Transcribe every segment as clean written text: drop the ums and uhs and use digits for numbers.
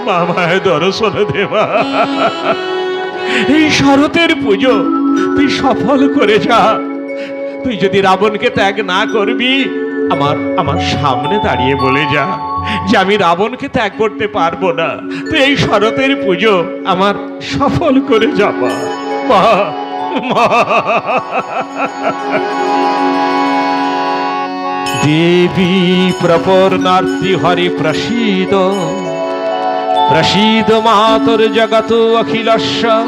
মামায় দর্শন দেবা। এই শরতের পুজো তুই সফল করে যা। তুই যদি রাবণকে ত্যাগ না করবি, আমার সামনে দাঁড়িয়ে বলে যা যে আমি রাবণকে ত্যাগ করতে পারবো না। তুই এই শরতের পুজো আমার সফল করে যাবা। মা মা। দেবী প্রপর্ণার্তি হরি প্রসীদ, প্রসীদ মাতর জগত অখিলস্য,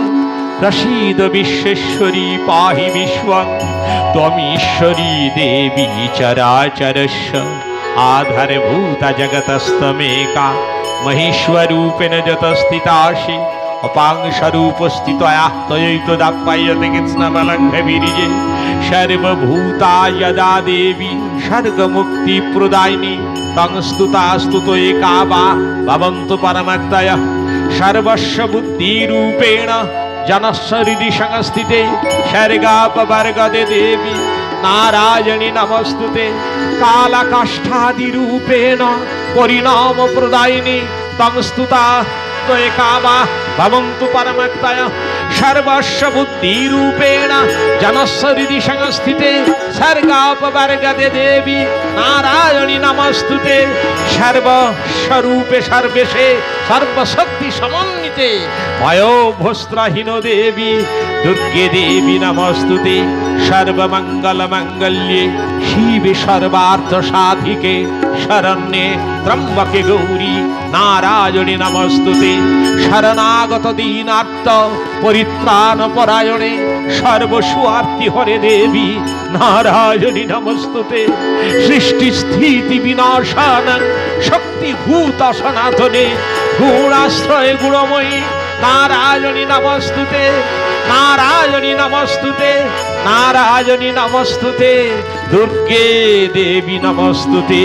প্রসীদ বিশ্বেশ্বরী পাহি বিশ্বং, ত্বমীশ্বরী দেবী চরাচরস্য, আধারভূতা জগতস্তমেকা, মহেশ্বরূপেণ যত স্থিতাসি, অপাংশরূপস্থিতয়া ত্বয়ৈতদাপ্যায়তে কৃষ্ণবলঙ্ঘবীর্যে, সর্বভূতা যদা দেবী স্বর্গমুক্তিপ্রদায়িনী, তং স্তুতা স্তুতো একা বা ভবন্তু পরমত্তয়ঃ, সর্বস্ব বুদ্ধিরূপেণ जनस्य हृदि संस्थिते, सर्गापवर्गदे देवी नारायणी नमस्तुते, कालकाष्ठादिरूपेण परिणाम प्रदायिनी, तं स्तुता त्वयैकामा भवन्तु परमत्तयः, सर्वस्व बुद्धिरूपेण जनस्य हृदि संस्थिते, सर्गापवर्गदे देवी नारायणी नमस्तुते, सर्वस्वरूपे सर्वेशे सर्वशक्ति समन्विते वयोभस्त्रहीन देवी दुर्गे देवी नमस्तुते, सर्वमंगल मंगल्ये शिवे सर्वार्थ साधिके, शरण्ये त्र्यंबके गौरी नारायणी नमस्तुते, शरणागत दीनार्थ परित्राण परायणे सर्वस्वार्थी हरे देवी नारायणी नमस्तुते, सृष्टि स्थिति विनाशन शक्तिभूत सनातने गुणाश्रय गुणमयी नारायणी नमस्तुते, नारायणी नमस्तुते, नारायणी नमस्तुते, दुर्गे देवी नमस्तुते।